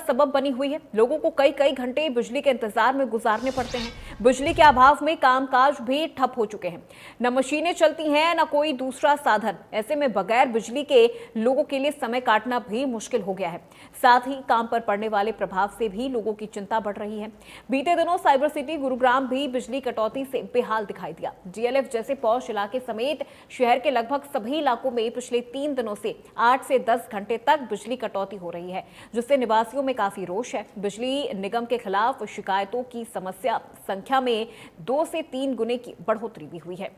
सबब बनी हुई है। लोगों को कई कई घंटे बिजली के इंतजार में गुजारने पड़ते हैं। बिजली के अभाव में कामकाज भी ठप हो चुके हैं। न मशीनें चलती हैं, न कोई दूसरा साधन। ऐसे में बगैर बिजली के लोगों के लिए समय काटना भी मुश्किल हो गया है। साथ ही काम पर पड़ने वाले प्रभाव से भी लोगों की चिंता बढ़ रही है। बीते दिनों साइबर सिटी गुरुग्राम भी बिजली कटौती से बेहाल दिखाई दिया। डीएलएफ जैसे पॉश इलाके समेत शहर के लगभग सभी इलाकों में पिछले 3 दिनों से 8 से 10 घंटे तक बिजली कटौती हो रही है, जिससे निवासियों में काफी रोष है। बिजली निगम के खिलाफ शिकायतों की संख्या में 2 से 3 गुने की बढ़ोतरी भी हुई है।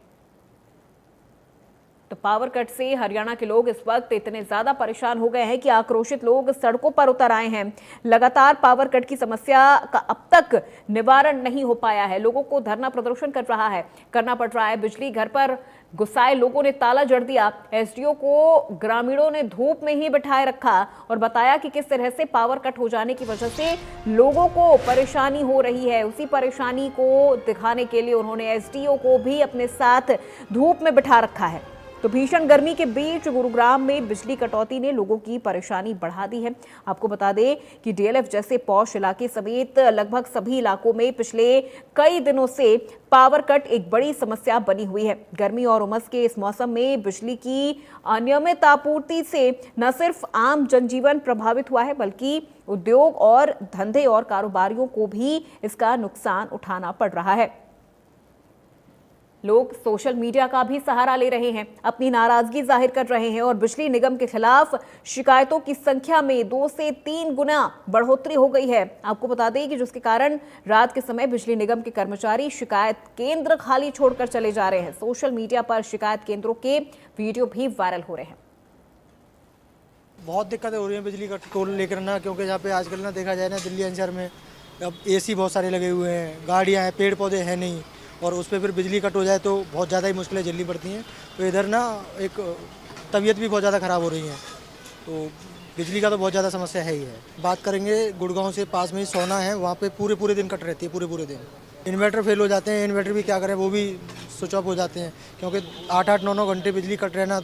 तो पावर कट से हरियाणा के लोग इस वक्त इतने ज्यादा परेशान हो गए हैं कि आक्रोशित लोग सड़कों पर उतर आए हैं। लगातार पावर कट की समस्या का अब तक निवारण नहीं हो पाया है। लोगों को धरना प्रदर्शन करना पड़ रहा है। बिजली घर पर गुस्साए लोगों ने ताला जड़ दिया। एसडीओ को ग्रामीणों ने धूप में ही बिठाए रखा और बताया कि किस तरह से पावर कट हो जाने की वजह से लोगों को परेशानी हो रही है। उसी परेशानी को दिखाने के लिए उन्होंने एसडीओ को भी अपने साथ धूप में बिठा रखा है। तो भीषण गर्मी के बीच गुरुग्राम में बिजली कटौती ने लोगों की परेशानी बढ़ा दी है। आपको बता दें कि डीएलएफ जैसे पॉश इलाके समेत लगभग सभी इलाकों में पिछले कई दिनों से पावर कट एक बड़ी समस्या बनी हुई है। गर्मी और उमस के इस मौसम में बिजली की अनियमित आपूर्ति से न सिर्फ आम जनजीवन प्रभावित हुआ है, बल्कि उद्योग और धंधे और कारोबारियों को भी इसका नुकसान उठाना पड़ रहा है। लोग सोशल मीडिया का भी सहारा ले रहे हैं, अपनी नाराजगी जाहिर कर रहे हैं और बिजली निगम के खिलाफ शिकायतों की संख्या में 2 से 3 गुना बढ़ोतरी हो गई है। आपको बता दें कि जिसके कारण रात के समय बिजली निगम के कर्मचारी शिकायत केंद्र खाली छोड़कर चले जा रहे हैं। सोशल मीडिया पर शिकायत केंद्रों के वीडियो भी वायरल हो रहे हैं। बहुत दिक्कतें हो रही हैं बिजली का टोल लेकर ना, क्योंकि यहाँ पे आजकल ना देखा जाए ना दिल्ली एनसीआर में अब एसी बहुत सारे लगे हुए हैं, गाड़ियाँ हैं, पेड़ पौधे हैं नहीं, और उस पर फिर बिजली कट हो जाए तो बहुत ज़्यादा ही मुश्किलें झेलनी पड़ती हैं। तो इधर ना एक तबीयत भी बहुत ज़्यादा ख़राब हो रही है। तो बिजली का तो बहुत ज़्यादा समस्या है ही है। बात करेंगे गुड़गांव से पास में ही सोना है, वहाँ पे पूरे दिन कट रहती है, पूरे दिन। इन्वर्टर फेल हो जाते हैं, इन्वर्टर भी क्या करें, वो भी स्विच ऑफ हो जाते हैं, क्योंकि 8-8, 9-9 घंटे बिजली कट रहना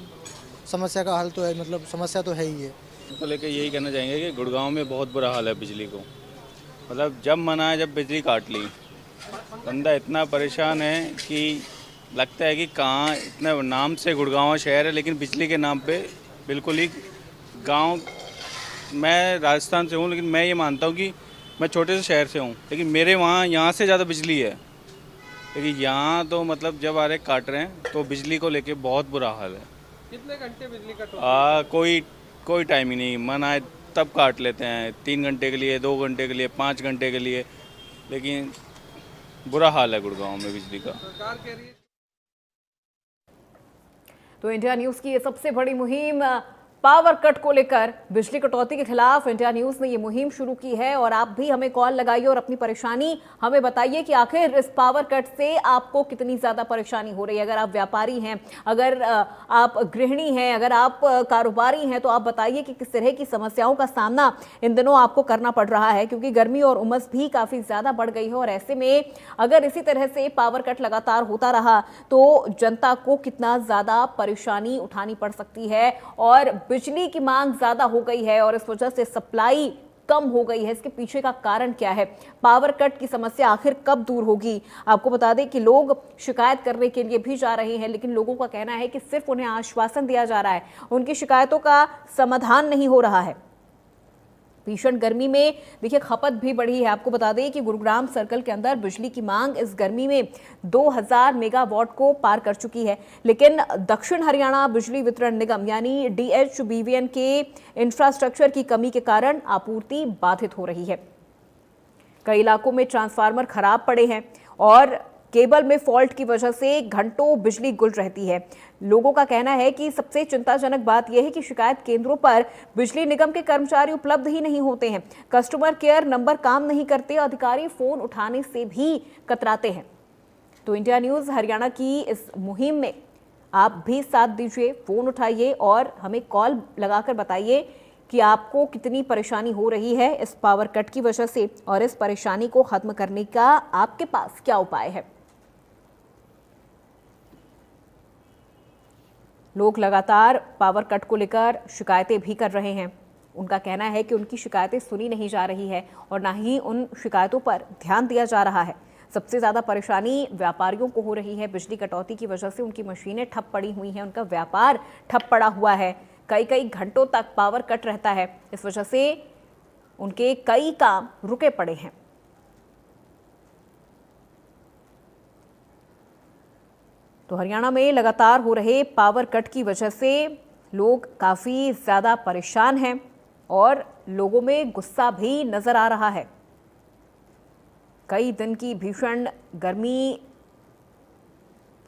समस्या का हल तो है, मतलब समस्या तो है ही है। तो लेकर यही कहना चाहेंगे कि गुड़गांव में बहुत बुरा हाल है बिजली को। मतलब जब मना है जब बिजली काट ली, बंदा इतना परेशान है कि लगता है कि कहाँ, इतना नाम से गुड़गांव शहर है लेकिन बिजली के नाम पे बिल्कुल ही गांव। मैं राजस्थान से हूँ, लेकिन मैं ये मानता हूँ कि मैं छोटे से शहर से हूँ, लेकिन मेरे यहाँ से ज़्यादा बिजली है। लेकिन यहाँ तो मतलब जब आ रहे काट रहे हैं तो बिजली को लेके बहुत बुरा हाल है। कितने घंटे बिजली कट? कोई टाइम ही नहीं, मन आए तब काट लेते हैं, 3 घंटे के लिए, 2 घंटे के लिए, 5 घंटे के लिए, लेकिन बुरा हाल है गुड़गांव में बिजली का। सरकार कह रही है। तो इंडिया न्यूज की ये सबसे बड़ी मुहिम पावर कट को लेकर, बिजली कटौती के खिलाफ इंडिया न्यूज ने ये मुहिम शुरू की है। और आप भी हमें कॉल लगाइए और अपनी परेशानी हमें बताइए कि आखिर इस पावर कट से आपको कितनी ज्यादा परेशानी हो रही है। अगर आप व्यापारी हैं, अगर आप गृहिणी हैं, अगर आप कारोबारी हैं, तो आप बताइए कि किस तरह की समस्याओं का सामना इन दिनों आपको करना पड़ रहा है, क्योंकि गर्मी और उमस भी काफी ज्यादा बढ़ गई है। और ऐसे में अगर इसी तरह से पावर कट लगातार होता रहा तो जनता को कितना ज्यादा परेशानी उठानी पड़ सकती है। और बिजली की मांग ज्यादा हो गई है और इस वजह से सप्लाई कम हो गई है। इसके पीछे का कारण क्या है? पावर कट की समस्या आखिर कब दूर होगी? आपको बता दें कि लोग शिकायत करने के लिए भी जा रहे हैं, लेकिन लोगों का कहना है कि सिर्फ उन्हें आश्वासन दिया जा रहा है, उनकी शिकायतों का समाधान नहीं हो रहा है। भीषण गर्मी में देखिए खपत भी बढ़ी है। आपको बता दें कि गुरुग्राम सर्कल के अंदर बिजली की मांग इस गर्मी में 2000 मेगावाट को पार कर चुकी है, लेकिन दक्षिण हरियाणा बिजली वितरण निगम यानी DHBVN के इंफ्रास्ट्रक्चर की कमी के कारण आपूर्ति बाधित हो रही है। कई इलाकों में ट्रांसफार्मर खराब पड़े हैं और केबल में फॉल्ट की वजह से घंटों बिजली गुल रहती है। लोगों का कहना है कि सबसे चिंताजनक बात यह है कि शिकायत केंद्रों पर बिजली निगम के कर्मचारी उपलब्ध ही नहीं होते हैं। कस्टमर केयर नंबर काम नहीं करते, अधिकारी फोन उठाने से भी कतराते हैं। तो इंडिया न्यूज हरियाणा की इस मुहिम में आप भी साथ दीजिए, फोन उठाइए और हमें कॉल लगाकर बताइए कि आपको कितनी परेशानी हो रही है इस पावर कट की वजह से, और इस परेशानी को खत्म करने का आपके पास क्या उपाय है। लोग लगातार पावर कट को लेकर शिकायतें भी कर रहे हैं। उनका कहना है कि उनकी शिकायतें सुनी नहीं जा रही है और ना ही उन शिकायतों पर ध्यान दिया जा रहा है। सबसे ज़्यादा परेशानी व्यापारियों को हो रही है। बिजली कटौती की वजह से उनकी मशीनें ठप पड़ी हुई हैं, उनका व्यापार ठप पड़ा हुआ है, कई कई घंटों तक पावर कट रहता है। इस वजह से उनके कई काम रुके पड़े हैं। तो हरियाणा में लगातार हो रहे पावर कट की वजह से लोग काफ़ी ज़्यादा परेशान हैं और लोगों में गुस्सा भी नज़र आ रहा है। कई दिन की भीषण गर्मी,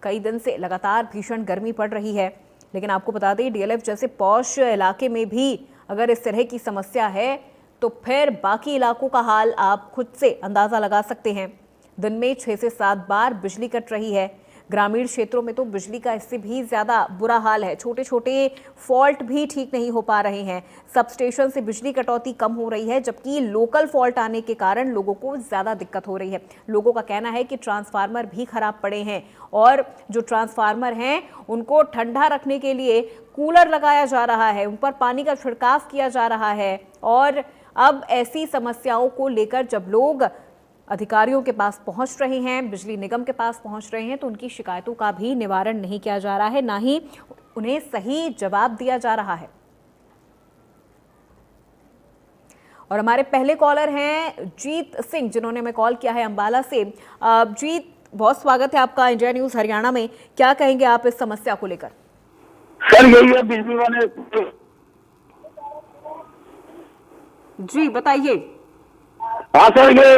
कई दिन से लगातार भीषण गर्मी पड़ रही है। लेकिन आपको बता दें, डीएलएफ जैसे पॉश इलाके में भी अगर इस तरह की समस्या है तो फिर बाकी इलाकों का हाल आप खुद से अंदाज़ा लगा सकते हैं। दिन में 6 से 7 बार बिजली कट रही है। ग्रामीण क्षेत्रों में तो बिजली का इससे भी ज़्यादा बुरा हाल है। छोटे छोटे फॉल्ट भी ठीक नहीं हो पा रहे हैं। सब स्टेशन से बिजली कटौती कम हो रही है, जबकि लोकल फॉल्ट आने के कारण लोगों को ज़्यादा दिक्कत हो रही है। लोगों का कहना है कि ट्रांसफार्मर भी खराब पड़े हैं और जो ट्रांसफार्मर हैं उनको ठंडा रखने के लिए कूलर लगाया जा रहा है, उन पर पानी का छिड़काव किया जा रहा है। और अब ऐसी समस्याओं को लेकर जब लोग अधिकारियों के पास पहुंच रहे हैं, बिजली निगम के पास पहुंच रहे हैं, तो उनकी शिकायतों का भी निवारण नहीं किया जा रहा है, ना ही उन्हें सही जवाब दिया जा रहा है। और हमारे पहले कॉलर हैं जीत सिंह, जिन्होंने हमें कॉल किया है अंबाला से। जीत, बहुत स्वागत है आपका इंडिया न्यूज हरियाणा में। क्या कहेंगे आप इस समस्या को लेकर? सर यही है बिजली वाले। जी बताइए। हाँ सर, ये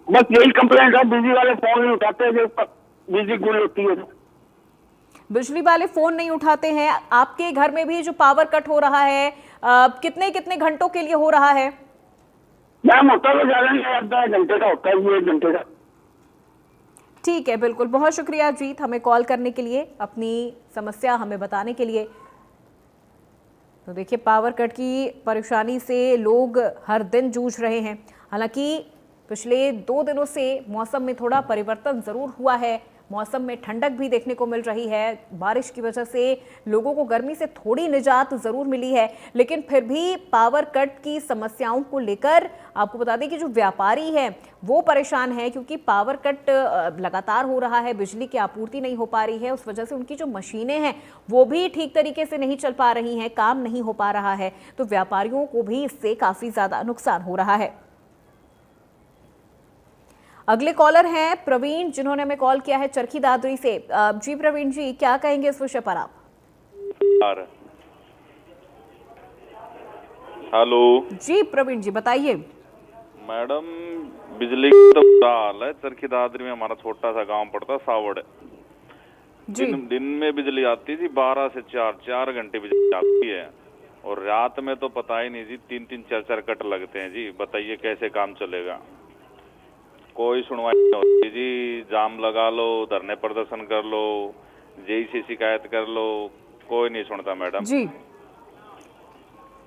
बस यही कंप्लेंट है, बिजली वाले फोन नहीं उठाते, जो बिजली गुल होती है। बिजली वाले फोन नहीं उठाते हैं। आपके घर में भी जो पावर कट हो रहा है, कितने कितने घंटों के लिए हो रहा है? मैम होता तो ज्यादा नहीं, आधा घंटे का होता है, 1 घंटे का। ठीक है, बिल्कुल। बहुत शुक्रिया जीत, हमें कॉल करने के लिए, अपनी समस्या हमें बताने के लिए। तो देखिए, पावर कट की परेशानी से लोग हर दिन जूझ रहे हैं। हालांकि पिछले 2 दिनों से मौसम में थोड़ा परिवर्तन ज़रूर हुआ है। मौसम में ठंडक भी देखने को मिल रही है। बारिश की वजह से लोगों को गर्मी से थोड़ी निजात ज़रूर मिली है, लेकिन फिर भी पावर कट की समस्याओं को लेकर आपको बता दें कि जो व्यापारी हैं वो परेशान है, क्योंकि पावर कट लगातार हो रहा है, बिजली की आपूर्ति नहीं हो पा रही है। उस वजह से उनकी जो मशीनें हैं वो भी ठीक तरीके से नहीं चल पा रही हैं, काम नहीं हो पा रहा है। तो व्यापारियों को भी इससे काफ़ी ज़्यादा नुकसान हो रहा है। अगले कॉलर हैं प्रवीण, जिन्होंने हमें कॉल किया है चरखी दादरी से। जी प्रवीण जी, क्या कहेंगे इस विषय पर आप? हेलो जी प्रवीण जी बताइए। मैडम, बिजली का तो बुरा हाल है। चरखी दादरी में हमारा छोटा सा गांव पड़ता है सावड़। दिन में बिजली आती थी 12 से 4 घंटे बिजली आती है, और रात में तो पता ही नहीं जी, 3-3, 4-4 कट लगते हैं जी। बताइए कैसे काम चलेगा? कोई सुनवाई नहीं होती जी। जाम लगा लो, धरने प्रदर्शन कर लो, जेई से शिकायत कर लो, कोई नहीं सुनता मैडम जी।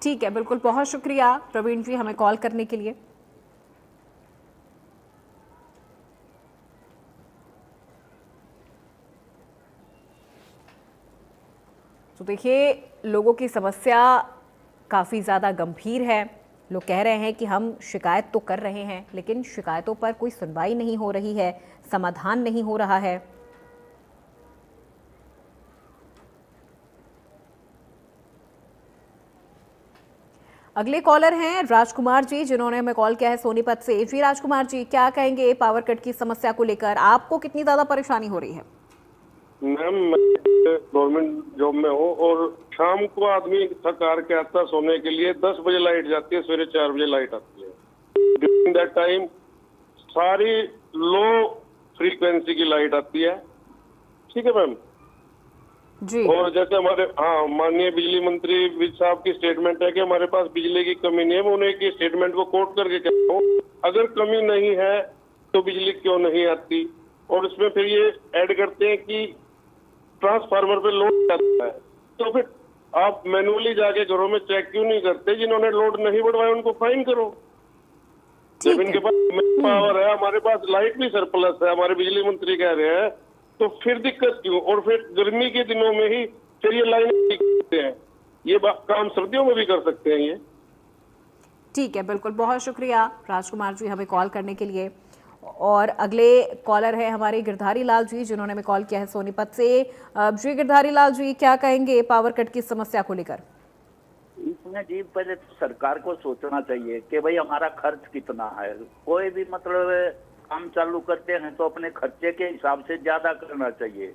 ठीक है, बिल्कुल। बहुत शुक्रिया प्रवीण जी, हमें कॉल करने के लिए। तो देखिए, लोगों की समस्या काफ़ी ज़्यादा गंभीर है। लोग कह रहे हैं कि हम शिकायत तो कर रहे हैं, लेकिन शिकायतों पर कोई सुनवाई नहीं हो रही है, समाधान नहीं हो रहा है। अगले कॉलर हैं राजकुमार जी, जिन्होंने हमें कॉल किया है सोनीपत से। जी राजकुमार जी, क्या कहेंगे पावर कट की समस्या को लेकर? आपको कितनी ज़्यादा परेशानी हो रही है? मैम, मैं गवर्नमेंट जॉब में हूँ और शाम को आदमी थक हार के आता सोने के लिए, 10 बजे लाइट जाती है, सवेरे 4 बजे लाइट आती है। ड्यूरिंग दैट टाइम सारी लो फ्रीक्वेंसी की लाइट आती है। ठीक है मैम जी। और जैसे हमारे माननीय बिजली मंत्री विज साहब की स्टेटमेंट है कि हमारे पास बिजली की कमी नहीं है। मैं उन्हें की स्टेटमेंट को कोट करके कहता हूँ, अगर कमी नहीं है तो बिजली क्यों नहीं आती? और इसमें फिर ये ऐड करते हैं कि ट्रांसफार्मर पे लोड जाता है, तो फिर आप मैनुअली जाके घरों में चेक क्यों नहीं करते? जिन्होंने लोड नहीं बढ़वाया उनको फाइन करो। जब इनके पास पावर है, हमारे पास लाइट भी सरप्लस है, हमारे बिजली मंत्री कह रहे हैं, तो फिर दिक्कत क्यों? और फिर गर्मी के दिनों में ही फिर ये लाइन करते हैं। ये काम सर्दियों में भी कर सकते हैं ये। ठीक है, बिल्कुल, बहुत शुक्रिया राजकुमार जी हमें कॉल करने के लिए। और अगले कॉलर है हमारे गिरधारी लाल जी, जिन्होंने हमें कॉल किया है सोनीपत से। जी गिरधारी लाल जी, क्या कहेंगे पावर कट की समस्या को लेकर? इसमें जी पहले तो सरकार को सोचना चाहिए कि भाई हमारा खर्च कितना है। कोई भी मतलब काम चालू करते हैं तो अपने खर्चे के हिसाब से ज्यादा करना चाहिए।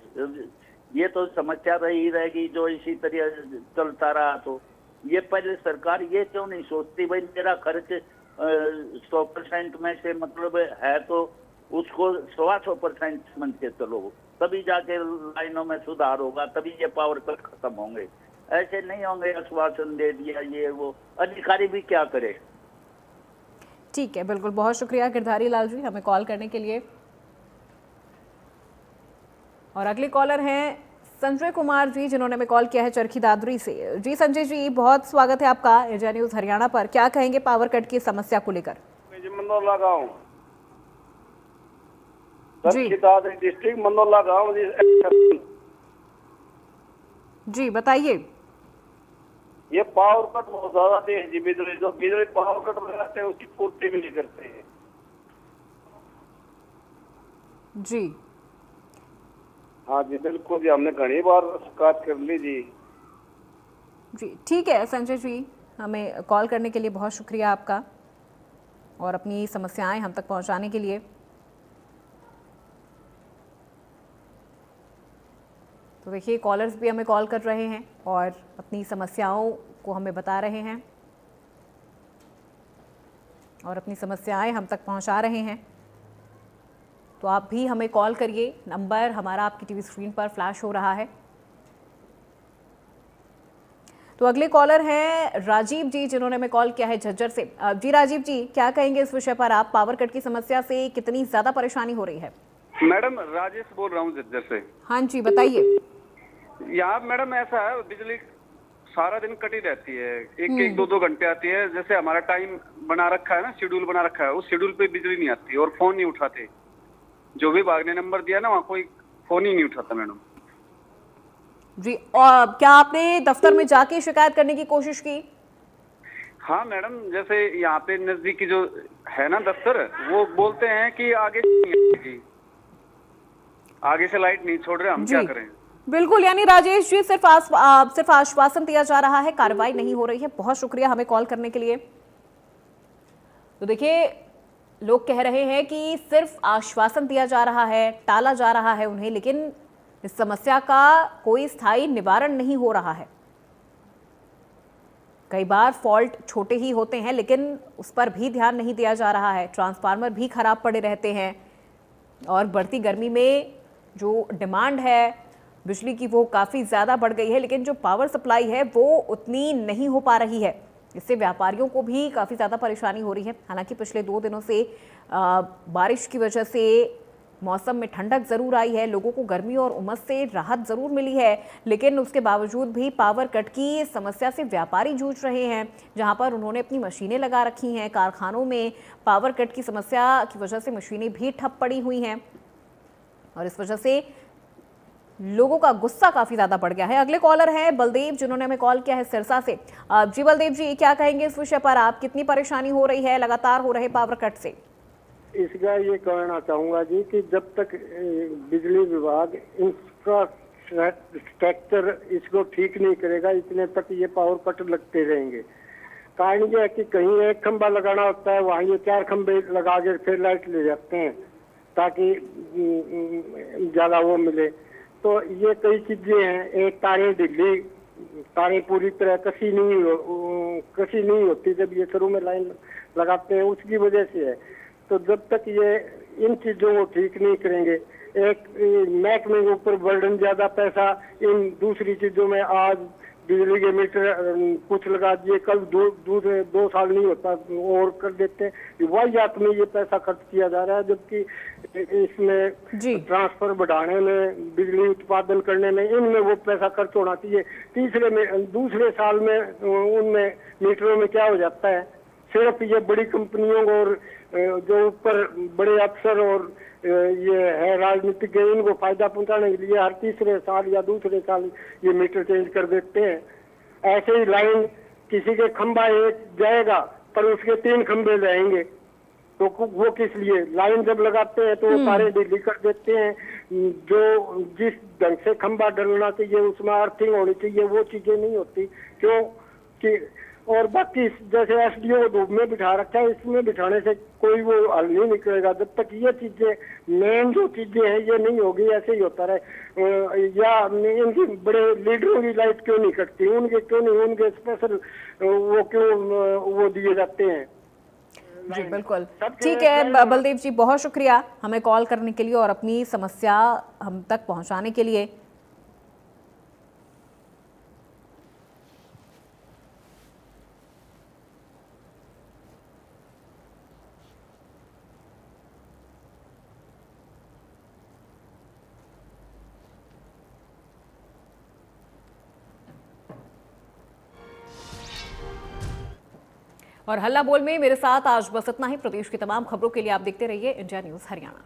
ये तो समस्या रही रहेगी जो इसी तरह चलता रहा। तो ये पहले सरकार ये क्यों नहीं सोचती भाई मेरा खर्च 100% में से मतलब है तो उसको 125% समझ के चलो, तभी जाके लाइनों में सुधार होगा, तभी ये पावर कट खत्म होंगे। ऐसे नहीं होंगे आश्वासन दे दिया ये वो, अधिकारी भी क्या करे। ठीक है, बिल्कुल, बहुत शुक्रिया गिरधारी लाल जी हमें कॉल करने के लिए। और अगले कॉलर हैं संजय कुमार जी, जिन्होंने हमें कॉल किया है चरखी दादरी से। जी संजय जी, बहुत स्वागत है आपका इंडिया न्यूज हरियाणा पर। क्या कहेंगे पावर कट की समस्या को लेकर? मंदोला गाँव, जी डिस्ट्रिक्ट मंदोला गाँव जी बताइए। ये पावर कट बहुत ज्यादा तेज जी, बिजली जो बिजली पावर कट लगाते हैं उसकी पूर्ति भी नहीं करते हैं जी। हाँ जी बिल्कुल जी, हमने घनी बार शिकायत कर ली जी। जी ठीक है संजय जी, हमें कॉल करने के लिए बहुत शुक्रिया आपका और अपनी समस्याएं हम तक पहुंचाने के लिए। तो देखिए कॉलर्स भी हमें कॉल कर रहे हैं और अपनी समस्याओं को हमें बता रहे हैं और अपनी समस्याएं हम तक पहुंचा रहे हैं। तो आप भी हमें कॉल करिए, नंबर हमारा आपकी टीवी स्क्रीन पर फ्लैश हो रहा है। तो अगले कॉलर हैं राजीव जी, जिन्होंने हमें कॉल किया है झज्जर से। जी राजीव जी, क्या कहेंगे इस विषय पर? आप पावर कट की समस्या से कितनी ज्यादा परेशानी हो रही है? मैडम राजेश बोल रहा हूँ झज्जर से। हाँ जी बताइए। यहाँ मैडम ऐसा है, बिजली सारा दिन कटी रहती है, एक दो घंटे आती है। जैसे हमारा टाइम बना रखा है ना, शेड्यूल बना रखा है, उस शेड्यूल पे बिजली नहीं आती और फोन नहीं उठाते। जो भी विभाग ने नंबर दिया ना, वहाँ कोई फोन ही नहीं उठाता मैडम जी। और क्या आपने दफ्तर में जाके शिकायत करने की कोशिश की? हाँ मैडम, जैसे यहाँ पे नजदीकी जो है ना दफ्तर, वो बोलते हैं कि आगे आगे से लाइट नहीं छोड़ रहे, हम क्या करें। बिल्कुल, यानी राजेश जी सिर्फ आश्वासन दिया जा रहा है, कार्रवाई नहीं हो रही है। बहुत शुक्रिया हमें कॉल करने के लिए। तो देखिए लोग कह रहे हैं कि सिर्फ आश्वासन दिया जा रहा है, टाला जा रहा है उन्हें, लेकिन इस समस्या का कोई स्थायी निवारण नहीं हो रहा है। कई बार फॉल्ट छोटे ही होते हैं लेकिन उस पर भी ध्यान नहीं दिया जा रहा है। ट्रांसफार्मर भी खराब पड़े रहते हैं और बढ़ती गर्मी में जो डिमांड है बिजली की वो काफ़ी ज़्यादा बढ़ गई है, लेकिन जो पावर सप्लाई है वो उतनी नहीं हो पा रही है। इससे व्यापारियों को भी काफ़ी ज़्यादा परेशानी हो रही है। हालांकि पिछले 2 दिनों से बारिश की वजह से मौसम में ठंडक ज़रूर आई है, लोगों को गर्मी और उमस से राहत ज़रूर मिली है, लेकिन उसके बावजूद भी पावर कट की समस्या से व्यापारी जूझ रहे हैं। जहां पर उन्होंने अपनी मशीनें लगा रखी हैं, कारखानों में पावर कट की समस्या की वजह से मशीनें भी ठप पड़ी हुई हैं और इस वजह से लोगों का गुस्सा काफी ज्यादा बढ़ गया है। अगले कॉलर हैं बलदेव, जिन्होंने हमें कॉल किया है सिरसा से। जी बलदेव जी, क्या कहेंगे इस विषय पर? आप कितनी परेशानी हो रही है लगातार हो रहे पावर कट से? इसका ये कहना चाहूंगा जी कि जब तक बिजली विभाग इंफ्रास्ट्रक्चर इसको ठीक नहीं करेगा, इतने तक ये पावर कट लगते रहेंगे। कारण ये है कि कहीं एक खंबा लगाना होता है, वहाँ ये 4 खंबे लगा के फिर लाइट ले जाते हैं ताकि ज्यादा वो मिले। तो ये कई चीजें हैं। एक तारें ढीली, तारें पूरी तरह कसी नहीं होती जब ये शुरू में लाइन लगाते हैं, उसकी वजह से है। तो जब तक ये इन चीजों को ठीक नहीं करेंगे, एक महकमे के ऊपर बर्डन ज्यादा पैसा इन दूसरी चीजों में, आज बिजली के मीटर कुछ लगा दिए, कल 2 साल नहीं होता और कर देते हैं। वाहियात में ये पैसा खर्च किया जा रहा है, जबकि इसमें ट्रांसफर बढ़ाने में, बिजली उत्पादन करने में, इनमें वो पैसा खर्च होना चाहिए। दूसरे साल में उनमें मीटरों में क्या हो जाता है, सिर्फ ये बड़ी कंपनियों और जो ऊपर बड़े अफसर और ये है राजनीतिक, इनको फायदा पहुंचाने के लिए हर तीसरे साल या दूसरे साल ये मीटर चेंज कर देते हैं। ऐसे ही लाइन किसी के खंबा एक जाएगा पर उसके 3 खंभे रहेंगे, तो वो किस लिए? लाइन जब लगाते हैं तो वो तारे बिजली कर देते हैं। जो जिस ढंग से खंभा डलना चाहिए उसमें अर्थिंग होनी चाहिए, वो चीजें नहीं होती। क्यों कि और बाकी जैसे एसडीओ को धूप में बिठा रखा है, इसमें बिठाने से कोई वो हल नहीं निकलेगा जब तक ये चीजें मेन जो चीजें हैं ये नहीं होगी। ऐसे ही होता रहे। या इनकी बड़े लीडरों की लाइट क्यों नहीं कटती? उनके क्यों नहीं, उनके स्पेशल वो क्यों वो दिए जाते हैं? जी बिल्कुल, ठीक है बलदेव जी, बहुत शुक्रिया हमें कॉल करने के लिए और अपनी समस्या हम तक पहुंचाने के लिए। और हल्ला बोल में मेरे साथ आज बस इतना ही। प्रदेश की तमाम खबरों के लिए आप देखते रहिए इंडिया न्यूज़ हरियाणा।